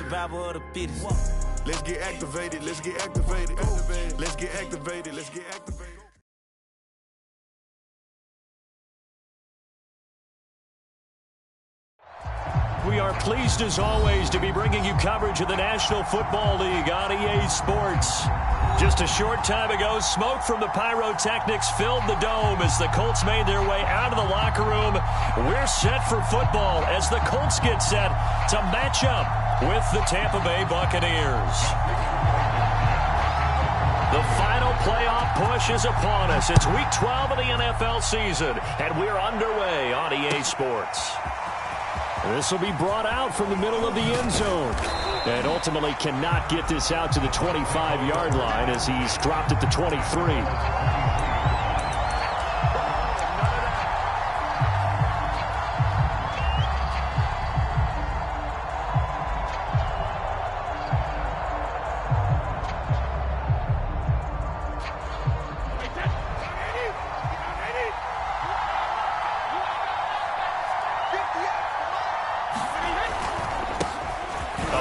survival of the fittest. Let's get activated. Let's get activated. Let's get activated. Let's get activated. We are pleased as always to be bringing you coverage of the National Football League on EA Sports. Just a short time ago, smoke from the pyrotechnics filled the dome as the Colts made their way out of the locker room. We're set for football as the Colts get set to match up with the Tampa Bay Buccaneers. The final playoff push is upon us. It's Week 12 of the NFL season, and we're underway on EA Sports. This will be brought out from the middle of the end zone. And ultimately cannot get this out to the 25-yard line as he's dropped at the 23.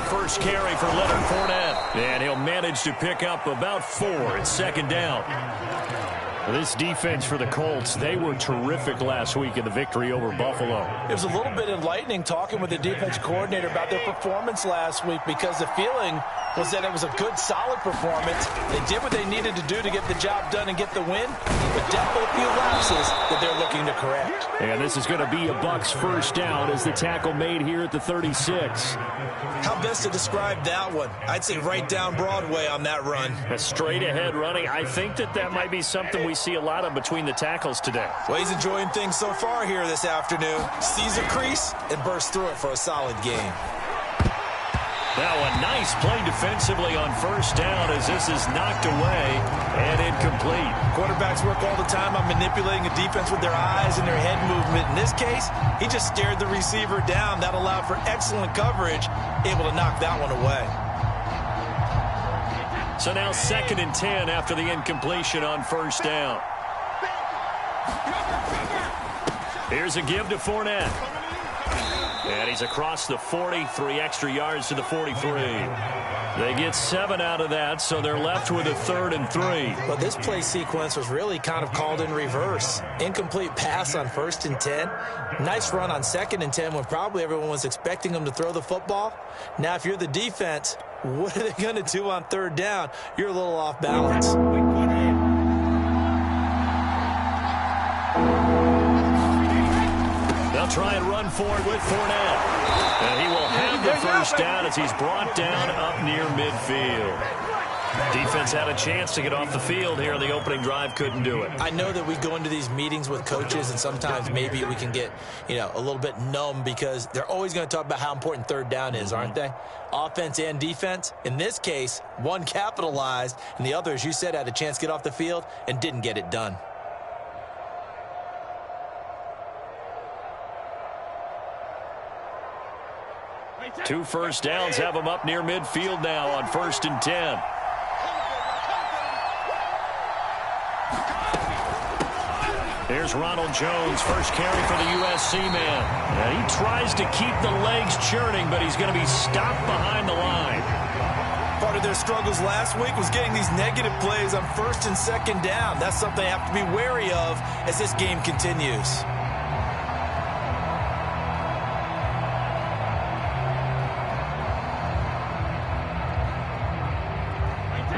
First carry for Leonard Fournette. And he'll manage to pick up about 4. It's second down. This defense for the Colts, they were terrific last week in the victory over Buffalo. It was a little bit enlightening talking with the defense coordinator about their performance last week because the feeling was that it was a good, solid performance. They did what they needed to do to get the job done and get the win, but definitely a few lapses that they're looking to correct. And this is going to be a Bucs first down as the tackle made here at the 36. How best to describe that one? I'd say right down Broadway on that run. A straight ahead running. I think that might be something we see a lot of between the tackles today. Well, he's enjoying things so far here this afternoon. Sees a crease and bursts through it for a solid game. Now a nice play defensively on first down as this is knocked away and incomplete. Quarterbacks work all the time on manipulating a defense with their eyes and their head movement. In this case, he just stared the receiver down. That allowed for excellent coverage, able to knock that one away. So now 2nd and 10 after the incompletion on first down. Here's a give to Fournette. And he's across the 40, 3 extra yards to the 43. They get 7 out of that, so they're left with a 3rd and 3. But this play sequence was really kind of called in reverse. Incomplete pass on 1st and 10. Nice run on 2nd and 10 when probably everyone was expecting them to throw the football. Now, if you're the defense, what are they going to do on 3rd down? You're a little off balance. They'll try and run forward with Fournette. And he will have the first down as he's brought down up near midfield. Defense had a chance to get off the field here in the opening drive, couldn't do it. I know that we go into these meetings with coaches, and sometimes maybe we can get, a little bit numb because they're always going to talk about how important 3rd down is, aren't they? Offense and defense. In this case, one capitalized, and the other, as you said, had a chance to get off the field and didn't get it done. Two first downs have them up near midfield now on 1st and 10. Here's Ronald Jones, first carry for the USC man. And he tries to keep the legs churning, but he's going to be stopped behind the line. Part of their struggles last week was getting these negative plays on 1st and 2nd down. That's something they have to be wary of as this game continues.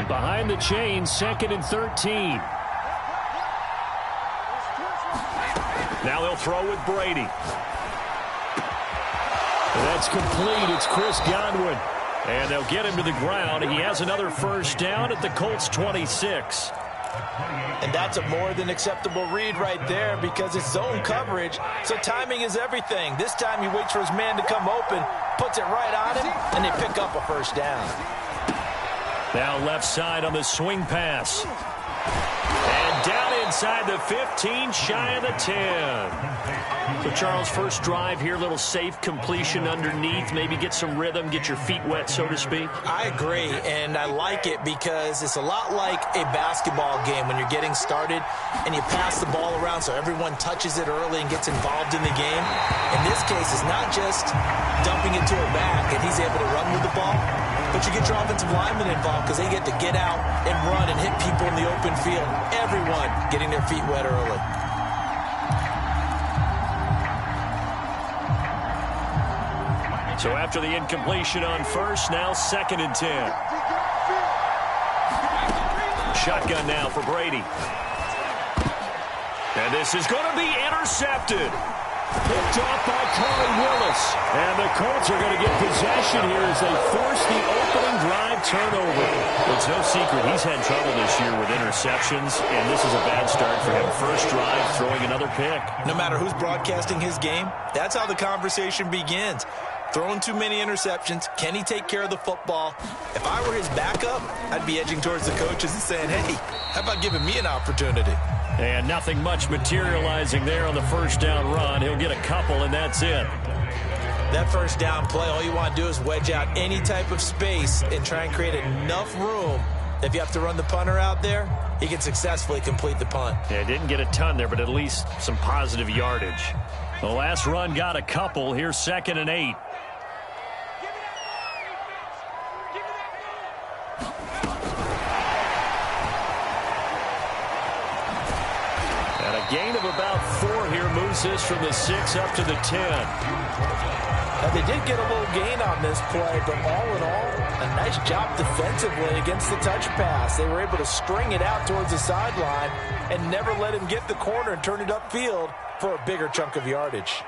Behind the chain, 2nd and 13. Now they'll throw with Brady. That's complete. It's Chris Godwin. And they'll get him to the ground. He has another first down at the Colts 26. And that's a more than acceptable read right there because it's zone coverage, so timing is everything. This time he waits for his man to come open, puts it right on him, and they pick up a first down. Now left side on the swing pass. And down inside the 15, shy of the 10. So, Charles, first drive here, little safe completion underneath. Maybe get some rhythm, get your feet wet, so to speak. I agree, and I like it because it's a lot like a basketball game when you're getting started and you pass the ball around so everyone touches it early and gets involved in the game. In this case, it's not just dumping it to a back, and he's able to run with the ball. But you get your offensive linemen involved because they get to get out and run and hit people in the open field. Everyone getting their feet wet early. So after the incompletion on first, now 2nd and 10. Shotgun now for Brady. And this is going to be intercepted. Picked off by Corey Willis. And the Colts are going to get possession here as they force the opening drive turnover. It's no secret he's had trouble this year with interceptions, and this is a bad start for him. First drive, throwing another pick. No matter who's broadcasting his game, that's how the conversation begins. Throwing too many interceptions. Can he take care of the football? If I were his backup, I'd be edging towards the coaches and saying, hey, how about giving me an opportunity? And nothing much materializing there on the first down run. He'll get a couple, and that's it. That first down play, all you want to do is wedge out any type of space and try and create enough room that if you have to run the punter out there, he can successfully complete the punt. Yeah, didn't get a ton there, but at least some positive yardage. The last run got a couple. Here's 2nd and 8. Gain of about 4 here moves this from the 6 up to the 10. Now they did get a little gain on this play, but all in all, a nice job defensively against the touch pass. They were able to string it out towards the sideline and never let him get the corner and turn it upfield for a bigger chunk of yardage.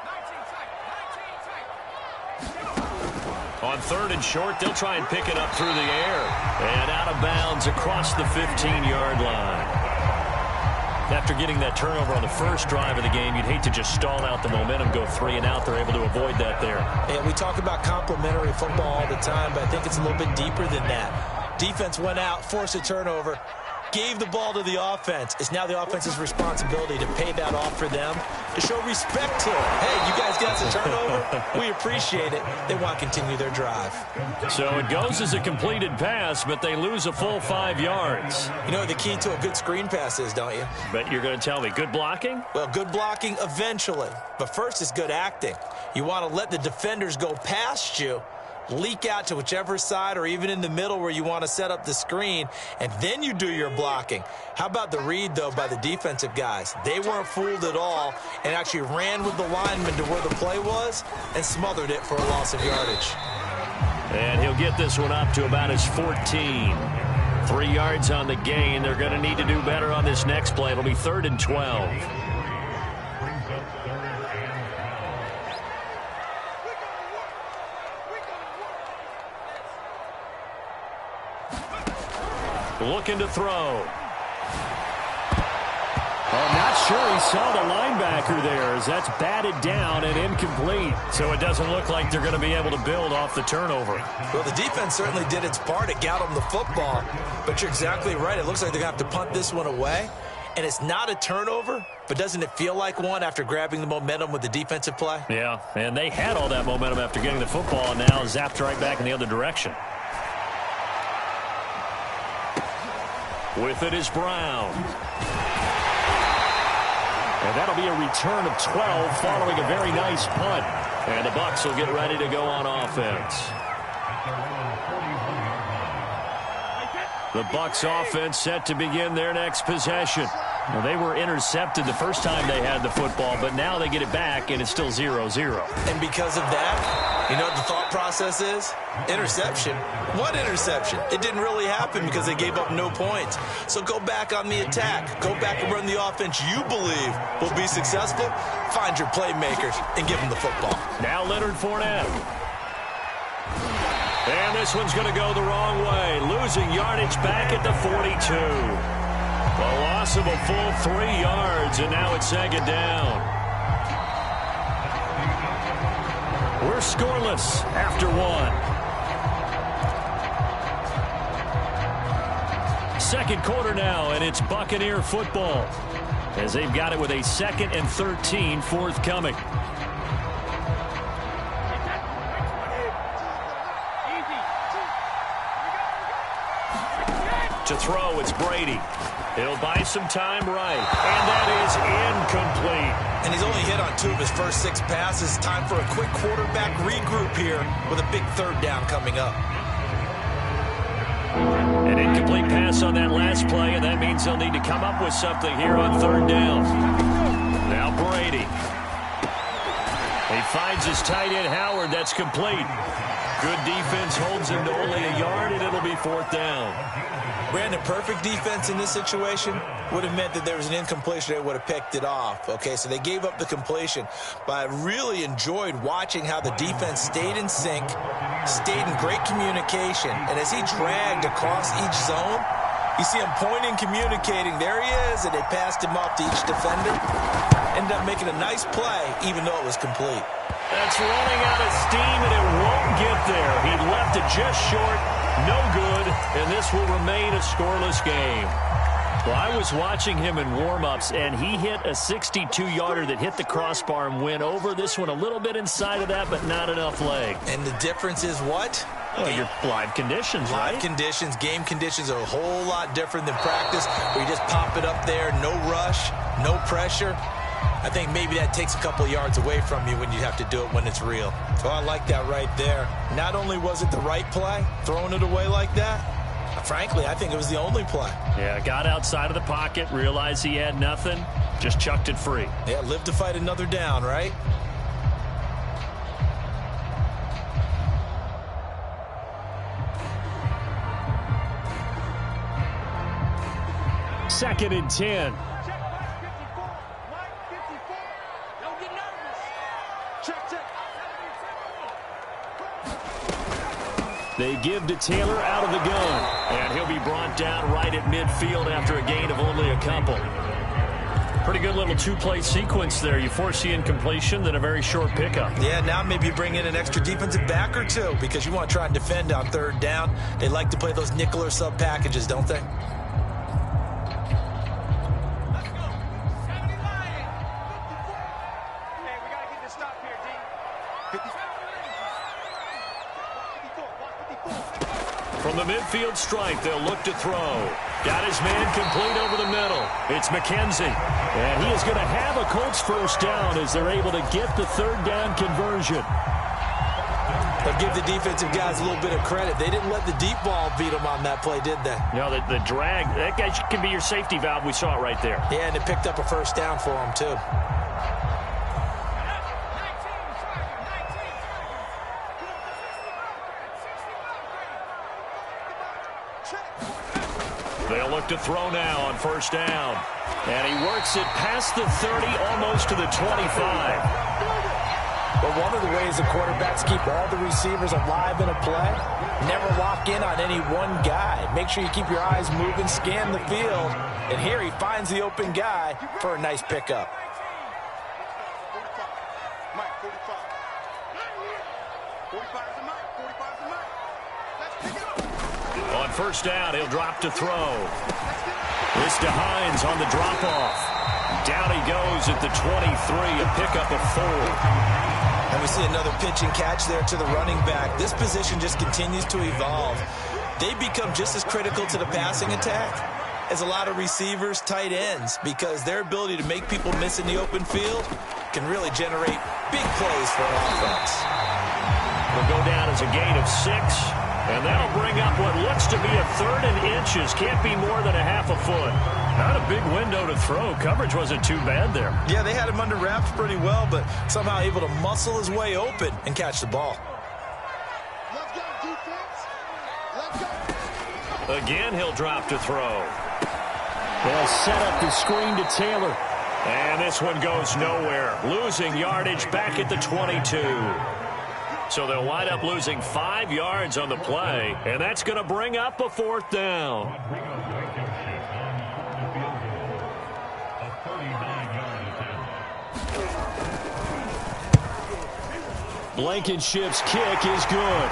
On 3rd and short, they'll try and pick it up through the air. And out of bounds across the 15-yard line. After getting that turnover on the first drive of the game, you'd hate to just stall out the momentum, go 3 and out. They're able to avoid that there. And we talk about complementary football all the time, but I think it's a little bit deeper than that. Defense went out, forced a turnover, gave the ball to the offense. It's now the offense's responsibility to pay that off for them, to show respect to it. Hey, you guys got the turnover? We appreciate it. They want to continue their drive. So it goes as a completed pass, but they lose a full 5 yards. You know what the key to a good screen pass is, don't you? But you're going to tell me, good blocking? Well, good blocking eventually. But first is good acting. You want to let the defenders go past you, leak out to whichever side or even in the middle where you want to set up the screen, and then you do your blocking. How about the read, though, by the defensive guys? They weren't fooled at all and actually ran with the lineman to where the play was and smothered it for a loss of yardage. And he'll get this one up to about his 14. 3 yards on the gain. They're going to need to do better on this next play. It'll be 3rd and 12. Looking to throw. I'm not sure he saw the linebacker there as that's batted down and incomplete. So it doesn't look like they're going to be able to build off the turnover. Well, the defense certainly did its part to get them the football. But you're exactly right. It looks like they're going to have to punt this one away. And it's not a turnover, but doesn't it feel like one after grabbing the momentum with the defensive play? Yeah, and they had all that momentum after getting the football and now zapped right back in the other direction. With it is Brown. And that'll be a return of 12 following a very nice punt. And the Bucs will get ready to go on offense. The Bucs offense set to begin their next possession. Well, they were intercepted the first time they had the football, but now they get it back, and it's still 0-0. And because of that, you know what the thought process is? Interception. What interception? It didn't really happen because they gave up no points. So go back on the attack. Go back and run the offense you believe will be successful. Find your playmakers and give them the football. Now Leonard Fournette. And this one's going to go the wrong way. Losing yardage back at the 42. A loss of a full 3 yards, and now it's 2nd down. We're scoreless after 1. Second quarter now, and it's Buccaneer football as they've got it with a 2nd and 13 forthcoming. To throw, it's Brady. He'll buy some time right. And that is incomplete. And he's only hit on 2 of his first 6 passes. Time for a quick quarterback regroup here with a big third down coming up. An incomplete pass on that last play, and that means they'll need to come up with something here on third down. Now Brady. He finds his tight end, Howard. That's complete. Good defense holds him to only a yard, and it'll be 4th down. Brandon, perfect defense in this situation would have meant that there was an incompletion. They would have picked it off. Okay, so they gave up the completion. But I really enjoyed watching how the defense stayed in sync, stayed in great communication. And as he dragged across each zone, you see him pointing, communicating. There he is, and they passed him off to each defender. Ended up making a nice play, even though it was complete. That's running out of steam, and it won't get there. He left it just short. No good, and this will remain a scoreless game. Well, I was watching him in warm-ups, and he hit a 62-yarder that hit the crossbar and went over. This one a little bit inside of that, but not enough leg. And the difference is what? Well, your live conditions, right? Live conditions, game conditions are a whole lot different than practice, where you just pop it up there, no rush, no pressure. I think maybe that takes a couple yards away from you when you have to do it when it's real. So I like that right there. Not only was it the right play, throwing it away like that, frankly, I think it was the only play. Yeah, got outside of the pocket, realized he had nothing, just chucked it free. Yeah, live to fight another down, right? Second and 10. They give to Taylor out of the gun, and he'll be brought down right at midfield after a gain of only a couple. Pretty good little 2-play sequence there. You force the incompletion, then a very short pickup. Yeah, now maybe you bring in an extra defensive back or 2 because you want to try and defend on third down. They like to play those nickel or sub packages, don't they? From the midfield stripe, they'll look to throw. Got his man complete over the middle. It's McKenzie. And he is going to have a Colts first down as they're able to get the third down conversion. They'll give the defensive guys a little bit of credit. They didn't let the deep ball beat them on that play, did they? No, the drag, that guy can be your safety valve. We saw it right there. Yeah, and it picked up a first down for them, too. They'll look to throw now on first down. And he works it past the 30, almost to the 25. But one of the ways the quarterbacks keep all the receivers alive in a play, never lock in on any one guy. Make sure you keep your eyes moving, scan the field. And here he finds the open guy for a nice pickup. On first down, he'll drop to throw. This to Hines on the drop-off. Down he goes at the 23, a pickup of 4. And we see another pitch and catch there to the running back. This position just continues to evolve. They become just as critical to the passing attack as a lot of receivers, tight ends, because their ability to make people miss in the open field can really generate big plays for an offense. Will go down as a gain of 6. And that'll bring up what looks to be a 3rd and inches. Can't be more than a half a foot. Not a big window to throw. Coverage wasn't too bad there. Yeah, they had him under wraps pretty well, but somehow able to muscle his way open and catch the ball. Let's go, defense. Let's go. Again, he'll drop to throw. They'll set up the screen to Taylor. And this one goes nowhere. Losing yardage back at the 22. So they'll wind up losing 5 yards on the play, and that's going to bring up a 4th down. Blankenship's kick is good.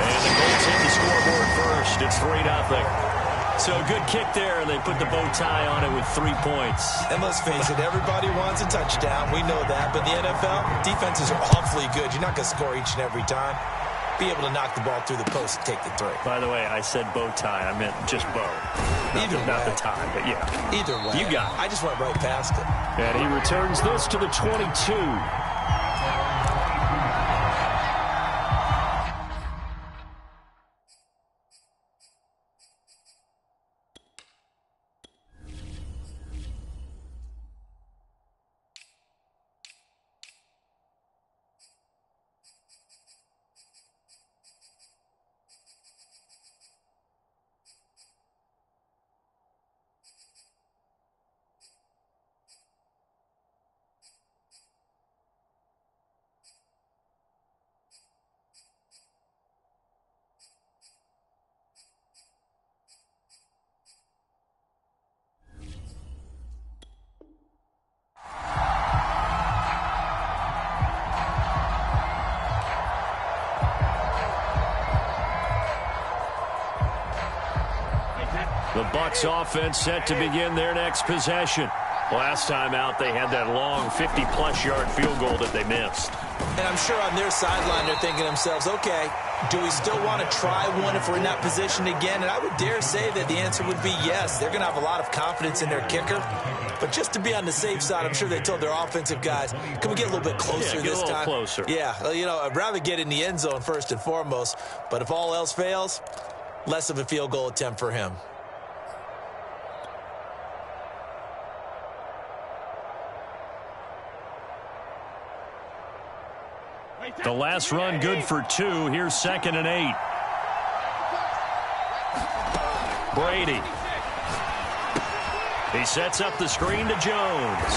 And the Colts hit the scoreboard first. It's 3-0. So a good kick there, and they put the bow tie on it with 3 points. And let's face it, everybody wants a touchdown. We know that. But the NFL, defenses are awfully good. You're not going to score each and every time. be able to knock the ball through the post and take the three. By the way, I said bow tie. I meant just bow. Not the tie, but yeah. Either way. You got it. I just went right past it. And he returns this to the 22. The Bucs offense set to begin their next possession. Last time out, they had that long 50-plus yard field goal that they missed. And I'm sure on their sideline they're thinking to themselves, okay, do we still want to try one if we're in that position again? And I would dare say that the answer would be yes. They're going to have a lot of confidence in their kicker. But just to be on the safe side, I'm sure they told their offensive guys, can we get a little bit closer this time? Closer. Yeah, you know, I'd rather get in the end zone first and foremost. But if all else fails, less of a field goal attempt for him. The last run good for 2. Here's 2nd and 8. Brady. He sets up the screen to Jones.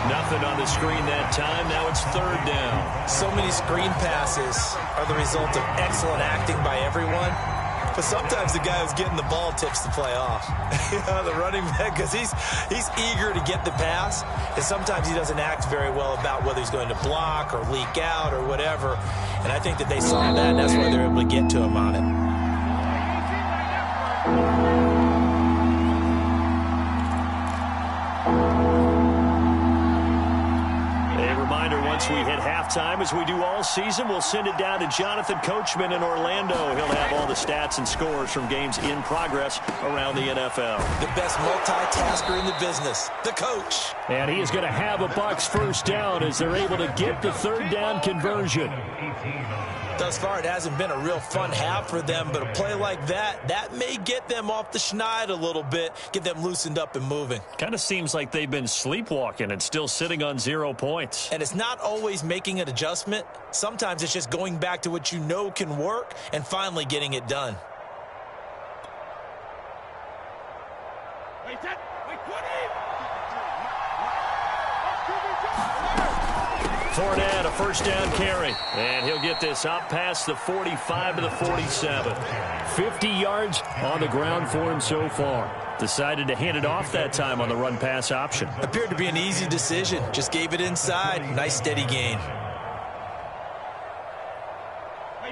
Nothing on the screen that time. Now it's 3rd down. So many screen passes are the result of excellent acting by everyone. But sometimes the guy who's getting the ball tips the play off. You know, the running back, because he's eager to get the pass, and sometimes he doesn't act very well about whether he's going to block or leak out or whatever. And I think that they saw that, and that's why they're able to get to him on it. Once we hit halftime, as we do all season, we'll send it down to Jonathan Coachman in Orlando. He'll have all the stats and scores from games in progress around the NFL. The best multitasker in the business, the coach. And he is going to have a Bucs first down as they're able to get the 3rd down conversion. Thus far, it hasn't been a real fun half for them, but a play like that may get them off the schneid a little bit, get them loosened up and moving. Kind of seems like they've been sleepwalking and still sitting on 0 points. And it's not always making an adjustment. Sometimes it's just going back to what you know can work and finally getting it done. Fournette, a first down carry. And he'll get this up past the 45 to the 47. 50 yards on the ground for him so far. Decided to hand it off that time on the run-pass option. Appeared to be an easy decision. Just gave it inside. Nice steady gain.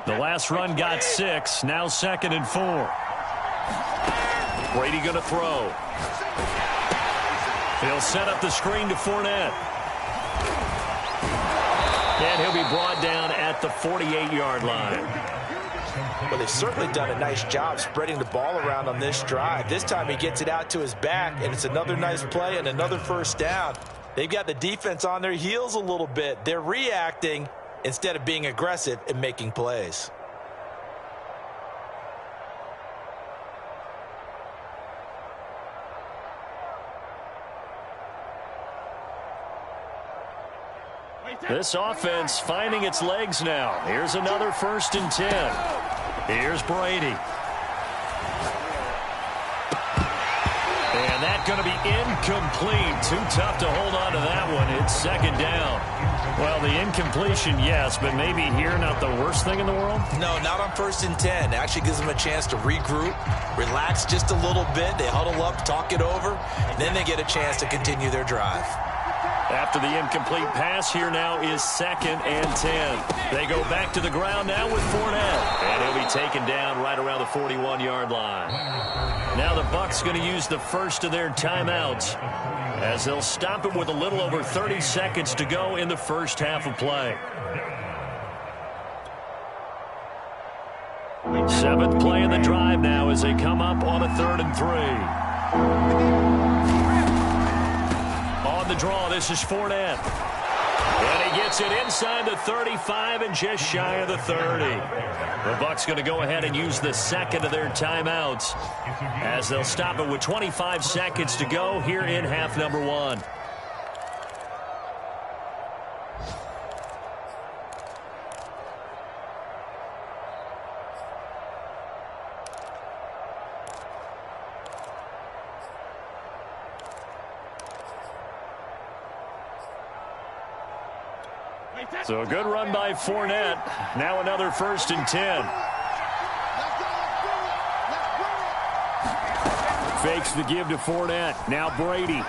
The last run got 6. Now 2nd and 4. Brady going to throw. He'll set up the screen to Fournette. And he'll be brought down at the 48-yard line. Well, they've certainly done a nice job spreading the ball around on this drive. This time he gets it out to his back, and it's another nice play and another first down. They've got the defense on their heels a little bit. They're reacting instead of being aggressive and making plays. This offense finding its legs now. Here's another 1st and 10. Here's Brady. And that's going to be incomplete. Too tough to hold on to that one. It's 2nd down. Well, the incompletion, yes, but maybe here not the worst thing in the world? No, not on 1st and 10. It actually gives them a chance to regroup, relax just a little bit. They huddle up, talk it over, and then they get a chance to continue their drive. After the incomplete pass, here now is 2nd and 10. They go back to the ground now with Fournette. And he'll be taken down right around the 41-yard line. Now the Bucs going to use the first of their timeouts as they'll stop it with a little over 30 seconds to go in the first half of play. Seventh play in the drive now as they come up on a 3rd and 3. On the draw, this is Fournette. And he gets it inside the 35 and just shy of the 30. The Bucs going to go ahead and use the second of their timeouts as they'll stop it with 25 seconds to go here in half number 1. So a good run by Fournette. Now another 1st and 10. Fakes the give to Fournette. Now Brady.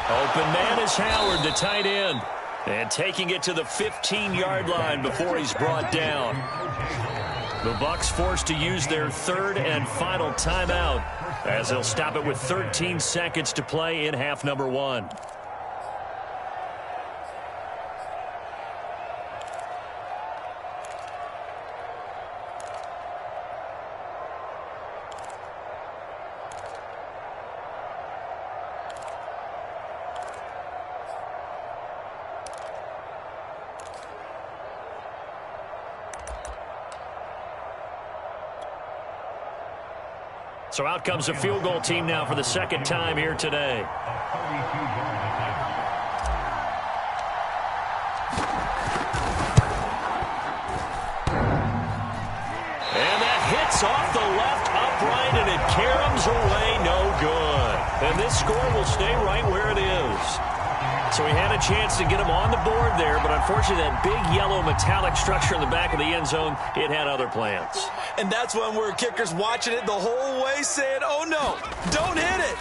Open man is Howard, the tight end. And taking it to the 15-yard line before he's brought down. The Bucs forced to use their 3rd and final timeout as they'll stop it with 13 seconds to play in half number 1. So out comes the field goal team now for the second time here today. And that hits off the left upright, and it caroms away no good. And this score will stay right where it is. So he had a chance to get him on the board there, but unfortunately that big yellow metallic structure in the back of the end zone, it had other plans. And that's when we're kickers watching it the whole way saying, oh no, don't hit it.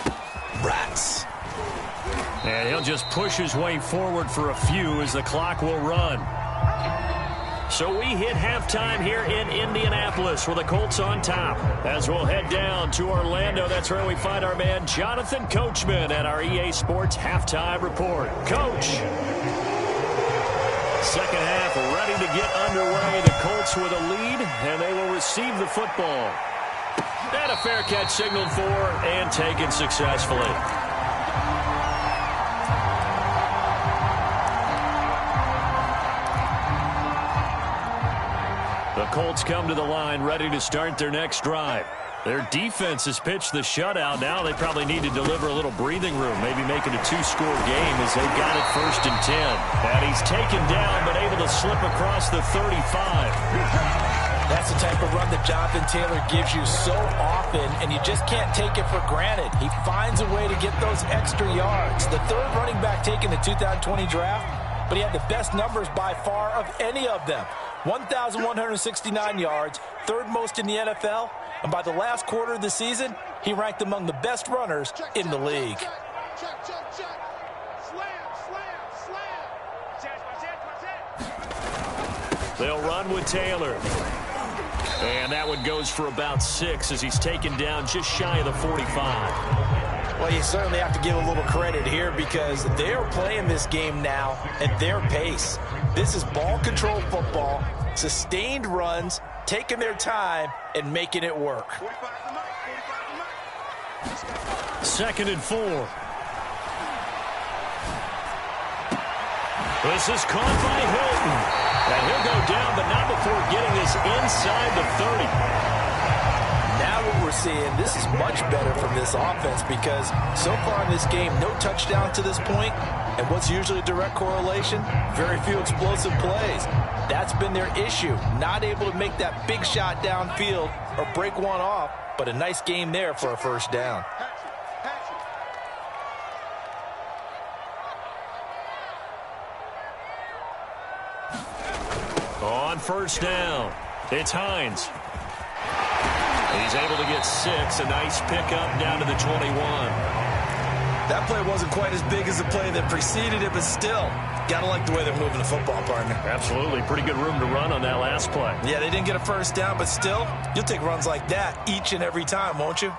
Rats. And he'll just push his way forward for a few as the clock will run. So we hit halftime here in Indianapolis with the Colts on top. As we'll head down to Orlando, that's where we find our man Jonathan Coachman at our EA Sports Halftime Report. Coach. Second half ready to get underway. The Colts with a lead, and they will receive the football. And a fair catch signaled for and taken successfully. The Colts come to the line ready to start their next drive. Their defense has pitched the shutout. Now they probably need to deliver a little breathing room, maybe make it a 2-score game as they've got it 1st and 10. And he's taken down but able to slip across the 35. That's the type of run that Jonathan Taylor gives you so often, and you just can't take it for granted. He finds a way to get those extra yards. The 3rd running back taken the 2020 draft, but he had the best numbers by far of any of them. 1,169 yards, 3rd most in the NFL, and by the last quarter of the season, he ranked among the best runners in the league. They'll run with Taylor. And that one goes for about 6 as he's taken down just shy of the 45. Well, you certainly have to give a little credit here because they're playing this game now at their pace. This is ball control football, sustained runs, taking their time, and making it work. 2nd and 4. This is caught by Hilton. And he'll go down, but not before getting this inside the 30. Now what we're seeing, this is much better from this offense because so far in this game, no touchdown to this point. And what's usually a direct correlation? Very few explosive plays. That's been their issue. Not able to make that big shot downfield or break one off, but a nice game there for a 1st down. On 1st down, it's Hines. He's able to get 6, a nice pickup down to the 21. That play wasn't quite as big as the play that preceded it, but still, gotta like the way they're moving the football, partner. Absolutely, pretty good room to run on that last play. Yeah, they didn't get a 1st down, but still, you'll take runs like that each and every time, won't you?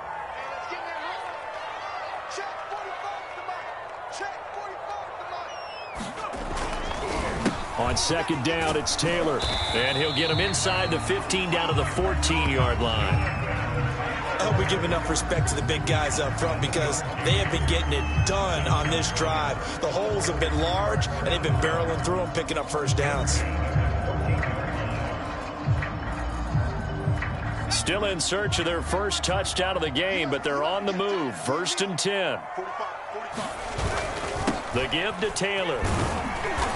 On On second down, it's Taylor. And he'll get him inside the 15 down to the 14-yard line. I hope we give enough respect to the big guys up front because they have been getting it done on this drive. The holes have been large, and they've been barreling through them, picking up first downs. Still in search of their first touchdown of the game, but they're on the move. 1st and 10. The give to Taylor.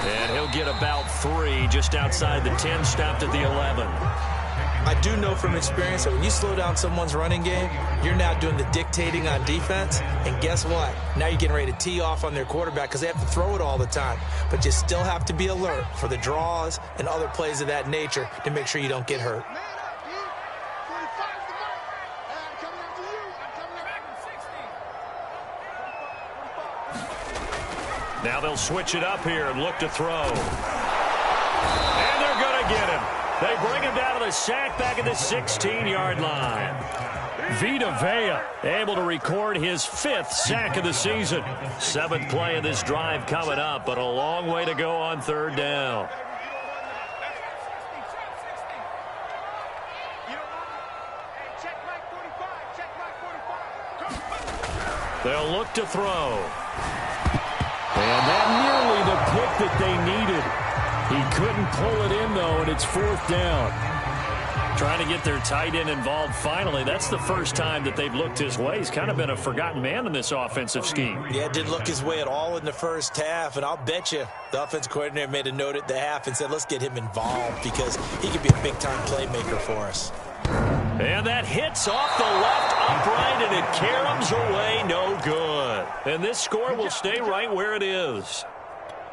And he'll get about 3 just outside the 10, stopped at the 11. I do know from experience that when you slow down someone's running game, you're now doing the dictating on defense. And guess what? Now you're getting ready to tee off on their quarterback because they have to throw it all the time. But you still have to be alert for the draws and other plays of that nature to make sure you don't get hurt. Now they'll switch it up here and look to throw. And they're going to get him. They bring him down to the sack back at the 16-yard line. Vita Vea able to record his 5th sack of the season. 7th play of this drive coming up, but a long way to go on 3rd down. They'll look to throw. And that nearly the pick that they needed. He couldn't pull it in, though, and it's 4th down. Trying to get their tight end involved finally. That's the first time that they've looked his way. He's kind of been a forgotten man in this offensive scheme. Yeah, it didn't look his way at all in the first half, and I'll bet you the offensive coordinator made a note at the half and said, let's get him involved because he could be a big-time playmaker for us. And that hits off the left upright, and it caroms away, no good. And this score will stay right where it is.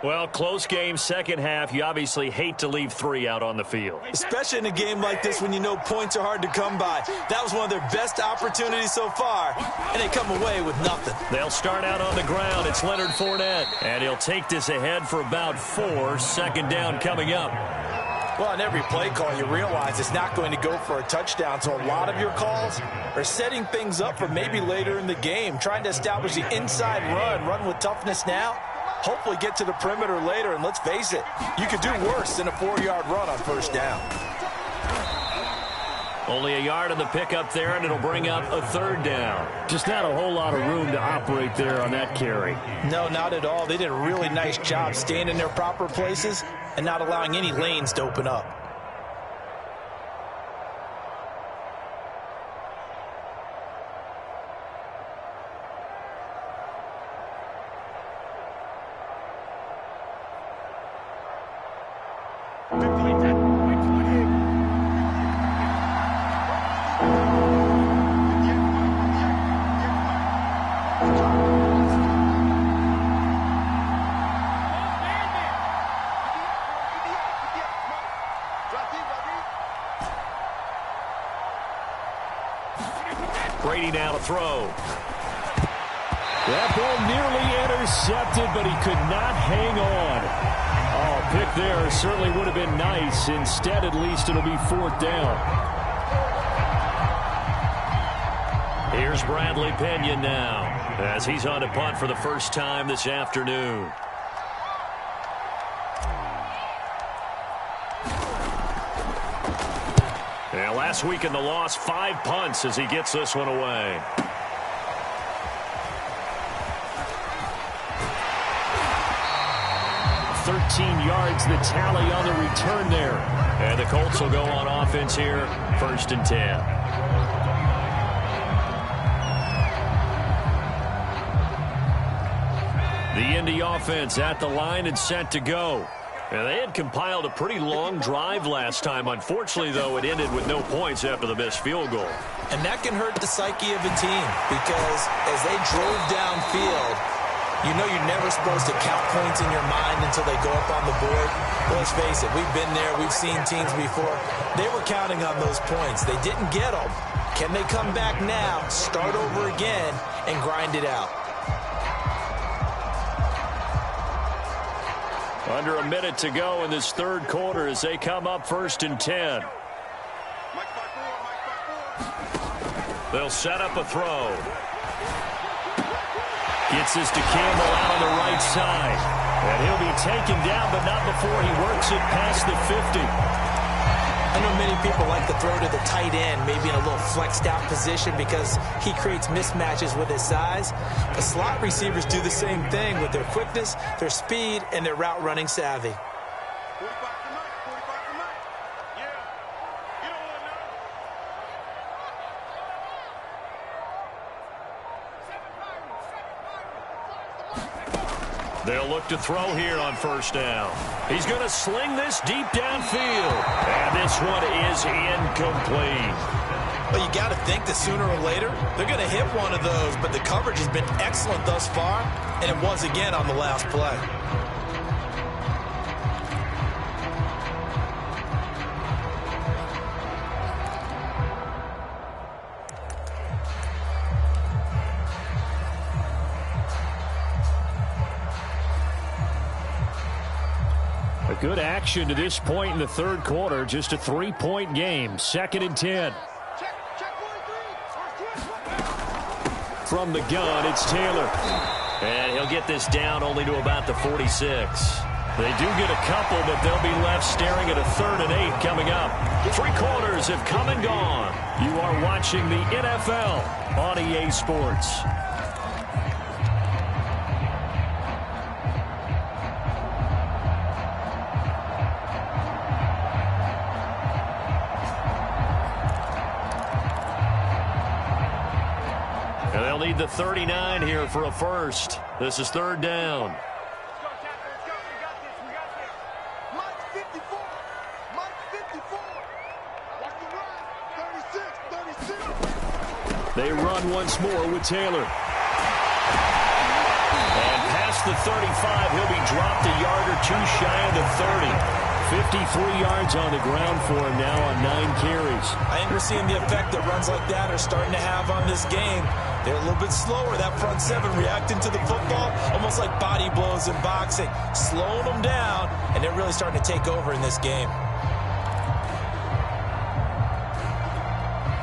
Well, close game, second half. You obviously hate to leave 3 out on the field. Especially in a game like this when you know points are hard to come by. That was one of their best opportunities so far, and they come away with nothing. They'll start out on the ground. It's Leonard Fournette, and he'll take this ahead for about 4. 2nd down coming up. Well, on every play call, you realize it's not going to go for a touchdown, so a lot of your calls are setting things up for maybe later in the game, trying to establish the inside run with toughness now, hopefully get to the perimeter later, and let's face it, you could do worse than a 4-yard run on 1st down. Only a yard on the pickup there, and it'll bring up a 3rd down. Just not a whole lot of room to operate there on that carry. No, not at all. They did a really nice job staying in their proper places and not allowing any lanes to open up. Brady now to throw. That ball nearly intercepted, but he could not hang on. Oh, pick there certainly would have been nice. Instead, at least it'll be 4th down. Here's Bradley Pena now, as he's on to punt for the first time this afternoon. Yeah, last week in the loss, 5 punts as he gets this one away. Yards the tally on the return there. And the Colts will go on offense here, 1st and 10. The Indy offense at the line and set to go. And they had compiled a pretty long drive last time. Unfortunately, though, it ended with no points after the missed field goal. And that can hurt the psyche of a team because as they drove downfield, you know you're never supposed to count points in your mind until they go up on the board. Let's face it, we've been there. We've seen teams before. They were counting on those points. They didn't get them. Can they come back now, start over again, and grind it out? Under a minute to go in this 3rd quarter as they come up 1st and 10. They'll set up a throw. Gets this to Campbell out on the right side. And he'll be taken down, but not before he works it past the 50. I know many people like to throw to the tight end, maybe in a little flexed out position because he creates mismatches with his size. But slot receivers do the same thing with their quickness, their speed, and their route running savvy. They'll look to throw here on first down. He's going to sling this deep downfield. And this one is incomplete. Well, you got to think that sooner or later, they're going to hit one of those, but the coverage has been excellent thus far, and it was again on the last play. Good action to this point in the third quarter. Just a 3-point game. 2nd and 10. From the gun, it's Taylor. And he'll get this down only to about the 46. They do get a couple, but they'll be left staring at a 3rd and 8 coming up. 3 quarters have come and gone. You are watching the NFL on EA Sports. And they'll need the 39 here for a first. This is 3rd down. They run once more with Taylor. And past the 35, he'll be dropped a yard or 2 shy of the 30. 53 yards on the ground for him now on 9 carries. I think we're seeing the effect that runs like that are starting to have on this game. They're a little bit slower, that front 7 reacting to the football, almost like body blows in boxing, slowing them down, and they're really starting to take over in this game.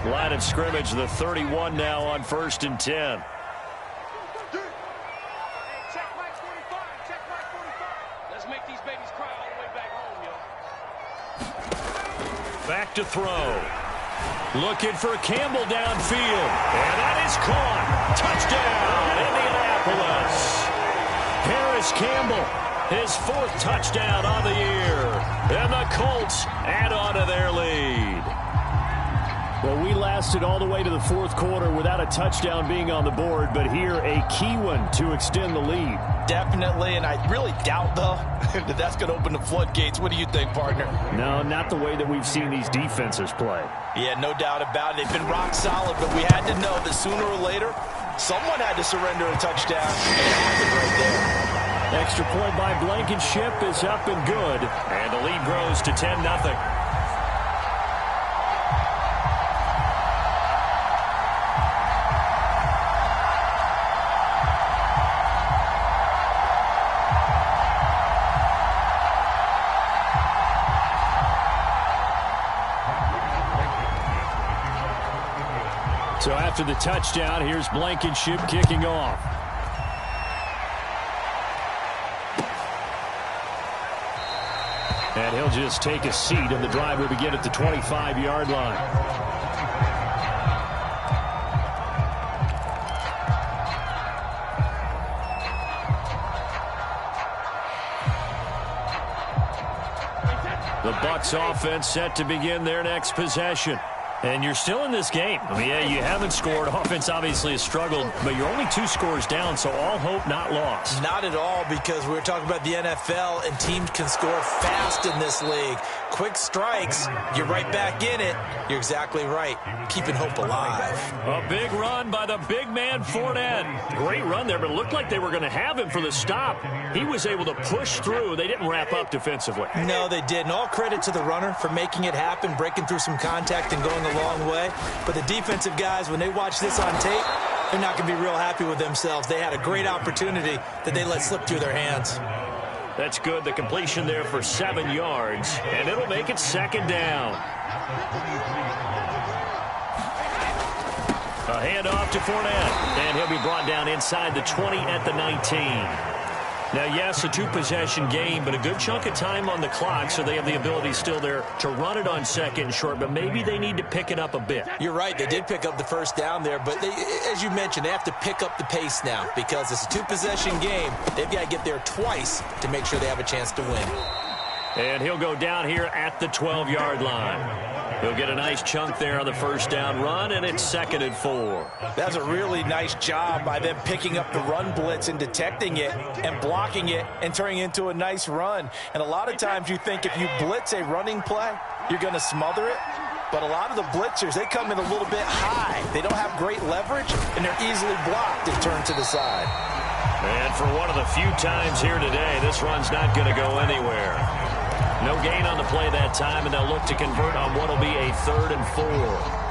Line of scrimmage, the 31 now on 1st and 10. Back to throw. Looking for Campbell downfield. And that is caught. Touchdown, Indianapolis. Harris Campbell, his 4th touchdown on the year. And the Colts add on to their lead. Well, we lasted all the way to the 4th quarter without a touchdown being on the board, but here a key one to extend the lead. Definitely, and I really doubt, though, that that's going to open the floodgates. What do you think, partner? No, not the way that we've seen these defenses play. Yeah, no doubt about it. They've been rock solid, but we had to know that sooner or later, someone had to surrender a touchdown, and it happened right there. Extra point by Blankenship is up and good, and the lead grows to 10-0. So after the touchdown, here's Blankenship kicking off. And he'll just take a seat, and the drive will begin at the 25-yard line. The Bucs offense set to begin their next possession. And you're still in this game. I mean, yeah, you haven't scored. Offense obviously has struggled, but you're only 2 scores down, so all hope not lost. Not at all, because we're talking about the NFL, and teams can score fast in this league. Quick strikes, you're right back in it. You're exactly right. Keeping hope alive. A big run by the big man, Fournette. Great run there, but it looked like they were going to have him for the stop. He was able to push through. They didn't wrap up defensively. No, they didn't. All credit to the runner for making it happen, breaking through some contact and going a long way. But the defensive guys, when they watch this on tape, they're not going to be real happy with themselves. They had a great opportunity that they let slip through their hands. That's good. The completion there for 7 yards, and it'll make it 2nd down. A handoff to Fournette, and he'll be brought down inside the 20 at the 19. Now, yes, a two-possession game, but a good chunk of time on the clock, so they have the ability still there to run it on second and short, but maybe they need to pick it up a bit. You're right. They did pick up the first down there, but as you mentioned, they have to pick up the pace now because it's a two-possession game. They've got to get there twice to make sure they have a chance to win. And he'll go down here at the 12-yard line. He'll get a nice chunk there on the first down run, and it's 2nd and 4. That's a really nice job by them picking up the run blitz and detecting it and blocking it and turning it into a nice run. And a lot of times you think if you blitz a running play, you're going to smother it. But a lot of the blitzers, they come in a little bit high. They don't have great leverage, and they're easily blocked and turned to the side. And for one of the few times here today, this run's not going to go anywhere. No gain on the play that time, and they'll look to convert on what will be a 3rd and 4.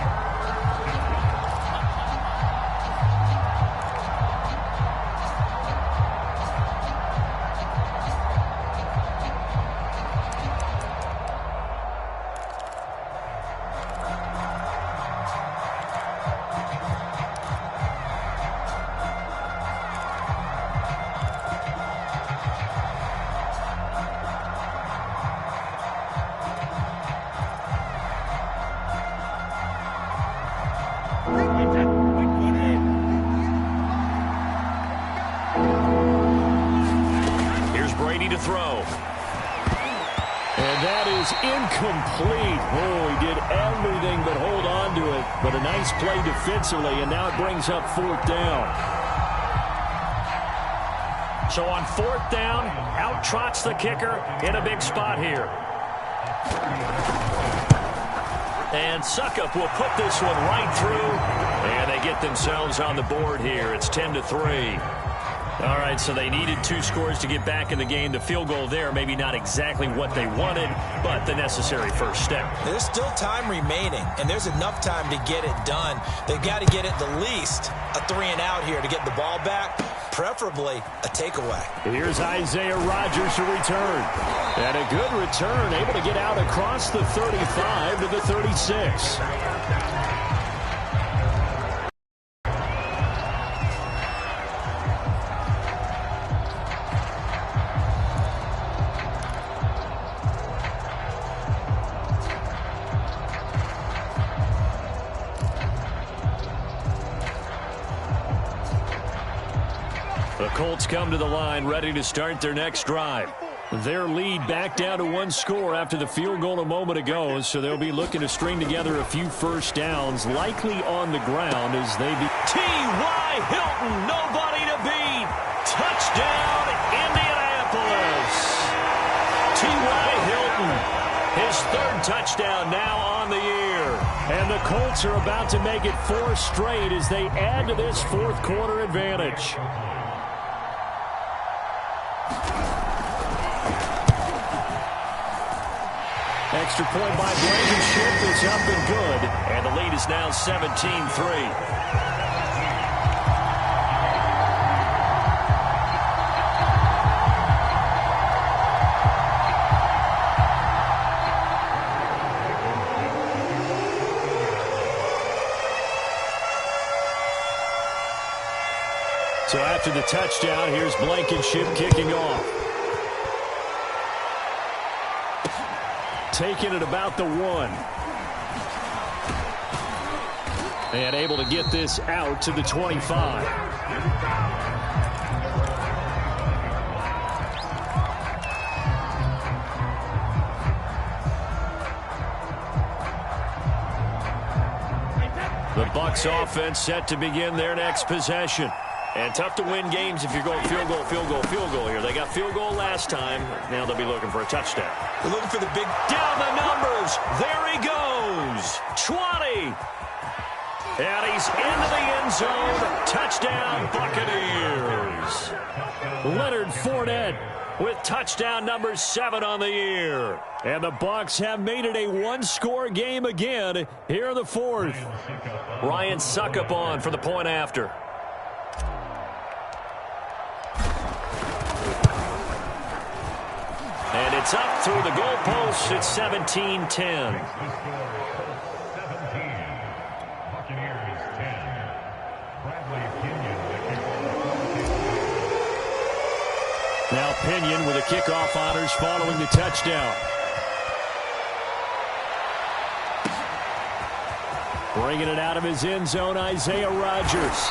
To throw. And that is incomplete. Oh, he did everything but hold on to it. But a nice play defensively, and now it brings up 4th down. So on 4th down, out trots the kicker in a big spot here. And Suckup will put this one right through, and they get themselves on the board here. It's 10-3. All right, so they needed 2 scores to get back in the game. The field goal there, maybe not exactly what they wanted, but the necessary first step. There's still time remaining, and there's enough time to get it done. They've got to get at the least a 3-and-out here to get the ball back, preferably a takeaway. Here's Isaiah Rodgers to return. And a good return, able to get out across the 35 to the 36. The Colts come to the line, ready to start their next drive. Their lead back down to 1 score after the field goal a moment ago, so they'll be looking to string together a few first downs, likely on the ground as they be. T.Y. Hilton, nobody to beat. Touchdown, Indianapolis. T.Y. Hilton, his 3rd touchdown now on the year. And the Colts are about to make it 4 straight as they add to this 4th quarter advantage. Extra point by Blankenship is up and good, and the lead is now 17-3. So after the touchdown, here's Blankenship kicking off. Taking it about the 1. And able to get this out to the 25. The Bucs offense set to begin their next possession. And tough to win games if you're going field goal, field goal, field goal here. They got field goal last time. Now they'll be looking for a touchdown. They're looking for the big... Down the numbers. There he goes. 20. And he's into the end zone. Touchdown, Buccaneers. Leonard Fournette with touchdown number 7 on the year. And the Bucs have made it a 1-score game again here in the 4th. Ryan Suckup on for the point after. And it's up through the goalposts. It's 17-10. Now Pinion with the kickoff honors following the touchdown. Bringing it out of his end zone, Isaiah Rodgers.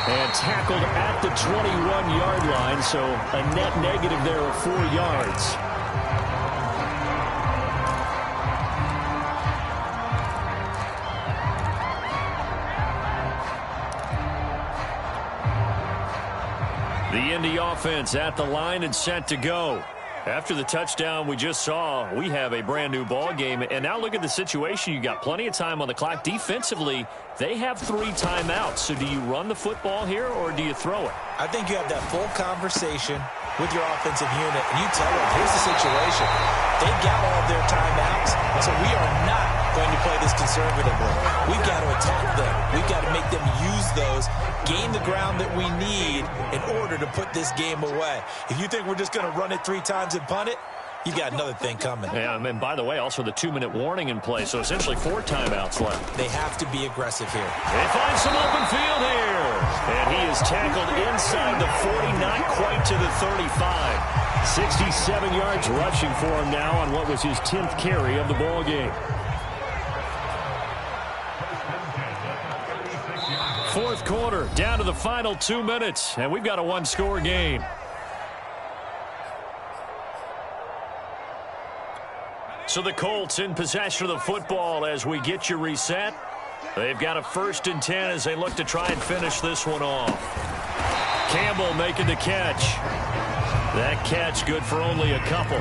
And tackled at the 21-yard line, so a net negative there of 4 yards. The Indy offense at the line and set to go. After the touchdown we just saw, we have a brand new ball game. And now look at the situation. You got plenty of time on the clock. Defensively, they have 3 timeouts. So do you run the football here or do you throw it? I think you have that full conversation with your offensive unit, and you tell them, here's the situation. They've got all of their timeouts, so we are not going to play this conservatively. We've got to attack them. We've got to make them use those, gain the ground that we need in order to put this game away. If you think we're just going to run it 3 times and punt it, you got another thing coming. Yeah, and by the way, also the 2-minute warning in play, so essentially 4 timeouts left. They have to be aggressive here. They find some open field here. And he is tackled inside the 40, not quite to the 35. 67 yards rushing for him now on what was his 10th carry of the ball game. Fourth quarter, down to the final 2 minutes, and we've got a 1-score game. So the Colts in possession of the football as we get you reset. They've got a 1st and 10 as they look to try and finish this one off. Campbell making the catch. That catch good for only a couple.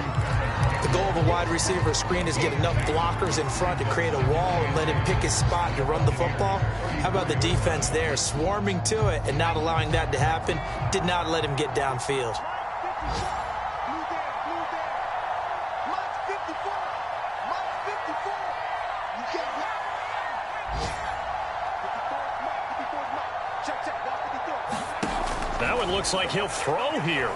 The goal of a wide receiver screen is get enough blockers in front to create a wall and let him pick his spot to run the football. How about the defense there, swarming to it and not allowing that to happen? Did not let him get downfield. That one looks like he'll throw here.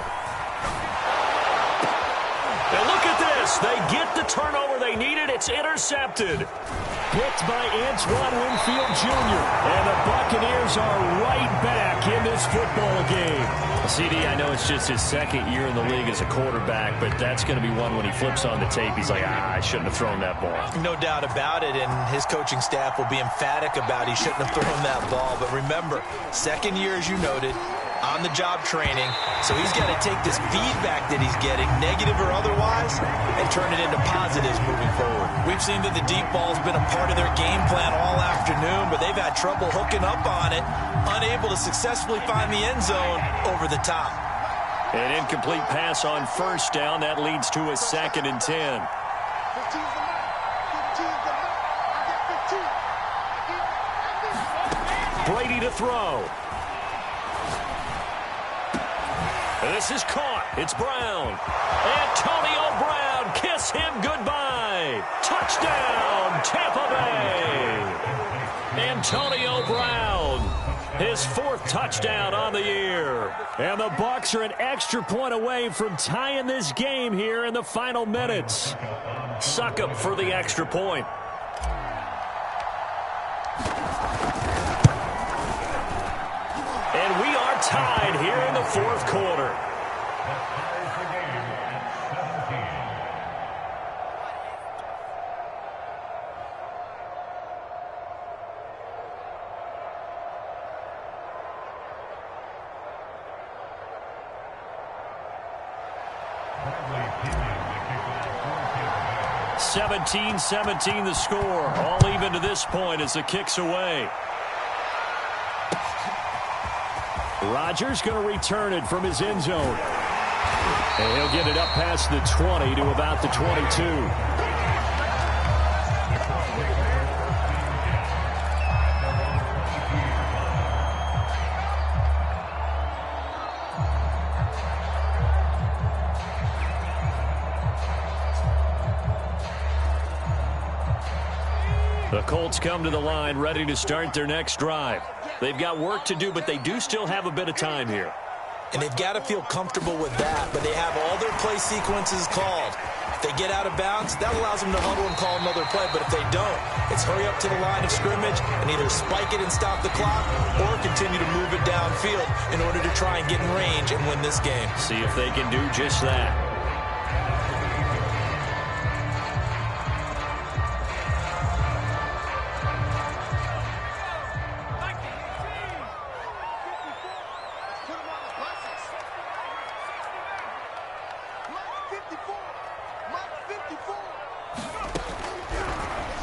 And look at this. They get the turnover they needed. It's intercepted. Picked by Antoine Winfield Jr. And the Buccaneers are right back in this football game. CD, I know it's just his 2nd year in the league as a quarterback, but that's going to be one when he flips on the tape. He's like, I shouldn't have thrown that ball. No doubt about it, and his coaching staff will be emphatic about he shouldn't have thrown that ball. But remember, 2nd year, as you noted, on-the-job training, so he's got to take this feedback that he's getting, negative or otherwise, and turn it into positives moving forward. We've seen that the deep ball's been a part of their game plan all afternoon, but they've had trouble hooking up on it, unable to successfully find the end zone over the top. An incomplete pass on 1st down. That leads to a 2nd and 10. Brady to throw. This is caught. It's Brown. Antonio Brown. Kiss him goodbye. Touchdown, Tampa Bay. Antonio Brown. His 4th touchdown on the year. And the Bucs are an extra point away from tying this game here in the final minutes. Succop for the extra point. And we are tied here in the 4th quarter. Seventeen 17 the score. All even to this point as the kick's away. Rodgers going to return it from his end zone. And he'll get it up past the 20 to about the 22. The Colts come to the line ready to start their next drive. They've got work to do, but they do still have a bit of time here. And they've got to feel comfortable with that, but they have all their play sequences called. If they get out of bounds, that allows them to huddle and call another play, but if they don't, It's hurry up to the line of scrimmage and either spike it and stop the clock or continue to move it downfield in order to try and get in range and win this game. See if they can do just that.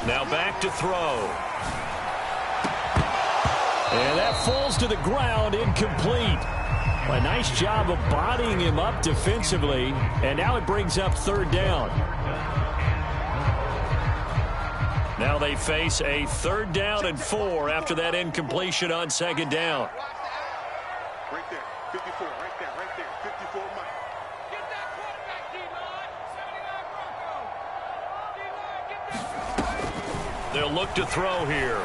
Now back to throw. And that falls to the ground, incomplete. A nice job of bodying him up defensively, and now it brings up third down. Now they face a 3rd down and 4 after that incompletion on 2nd down. Right there, 54, right there, 54 Mike. Get that quarterback, D-line. 79 Bronco. D-line, get that. They'll look to throw here.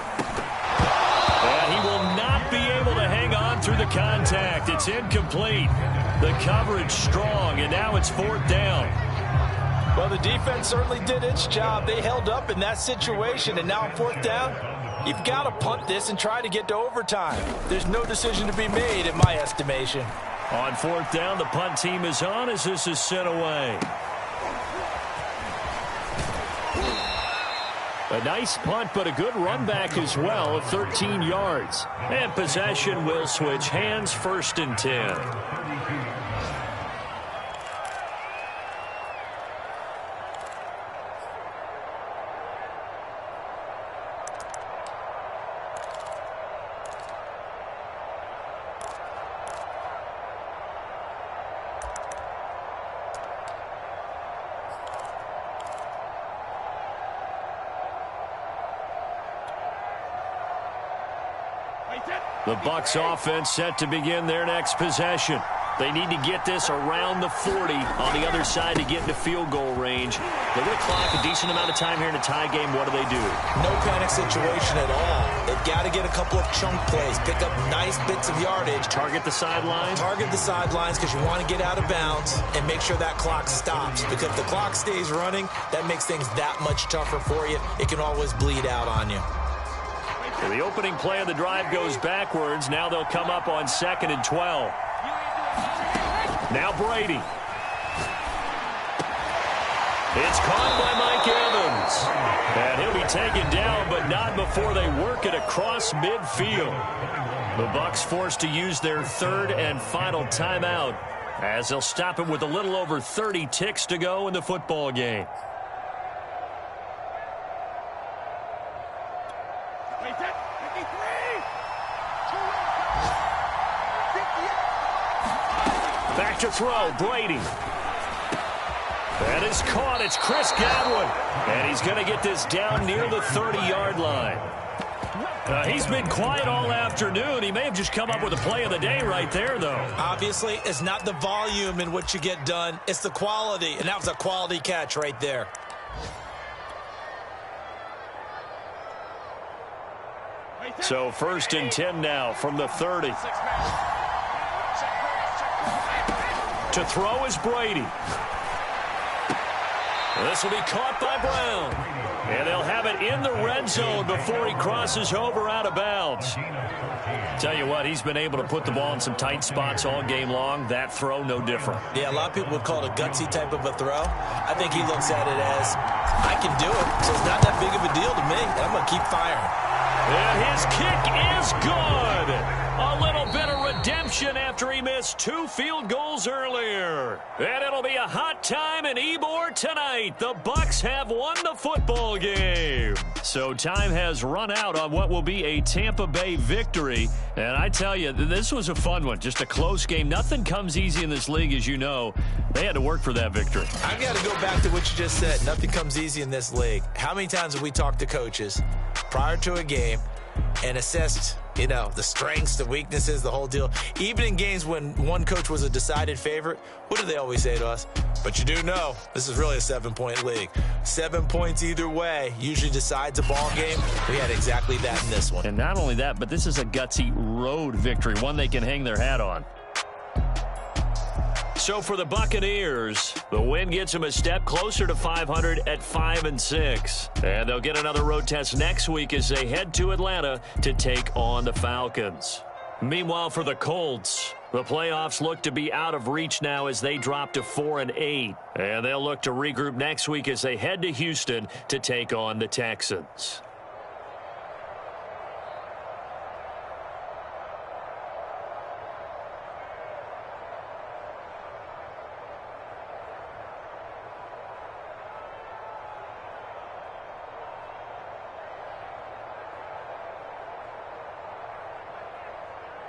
And he will not be able to hang on through the contact. It's incomplete. The coverage strong, and now it's 4th down. Well, the defense certainly did its job. They held up in that situation, and now on 4th down, you've got to punt this and try to get to overtime. There's no decision to be made, in my estimation. On 4th down, the punt team is on as this is sent away. A nice punt, but a good run back as well of 13 yards. And possession will switch hands, 1st and 10. The Bucs offense set to begin their next possession. They need to get this around the 40 on the other side to get into field goal range. They're going to clock a decent amount of time here in a tie game. What do they do? No panic situation at all. They've got to get a couple of chunk plays, pick up nice bits of yardage. Target the sidelines? Target the sidelines because you want to get out of bounds and make sure that clock stops. Because if the clock stays running, that makes things that much tougher for you. It can always bleed out on you. So the opening play of the drive goes backwards. Now they'll come up on 2nd and 12. Now Brady. It's caught by Mike Evans. And he'll be taken down, but not before they work it across midfield. The Bucs forced to use their 3rd and final timeout as they'll stop it with a little over 30 ticks to go in the football game. Back to throw, Brady. That is caught. It's Chris Godwin. And he's going to get this down near the 30-yard line. He's been quiet all afternoon. He may have just come up with a play of the day right there, though. Obviously, it's not the volume in which you get done. It's the quality, and that was a quality catch right there. So 1st and 10 now from the 30. To throw is Brady. This will be caught by Brown. And they'll have it in the red zone before he crosses over out of bounds. Tell you what, he's been able to put the ball in some tight spots all game long. That throw, no different. Yeah, a lot of people would call it a gutsy type of a throw. I think he looks at it as, I can do it, so it's not that big of a deal to me. I'm going to keep firing. And his kick is good. A little bit of redemption after he missed 2 field goals earlier. And it'll be a hot time in Ybor tonight. The Bucs have won the football game. So time has run out on what will be a Tampa Bay victory. And I tell you, this was a fun one. Just a close game. Nothing comes easy in this league, as you know. They had to work for that victory. I've got to go back to what you just said. Nothing comes easy in this league. How many times have we talked to coaches prior to a game and assessed, you know, the strengths, the weaknesses, the whole deal? Even in games when one coach was a decided favorite, what do they always say to us? But you do know, this is really a 7-point league. 7 points either way usually decides a ball game. We had exactly that in this one. And not only that, but this is a gutsy road victory, one they can hang their hat on. So for the Buccaneers, the win gets them a step closer to 500 at 5-6. And they'll get another road test next week as they head to Atlanta to take on the Falcons. Meanwhile, for the Colts, the playoffs look to be out of reach now as they drop to 4-8. And they'll look to regroup next week as they head to Houston to take on the Texans.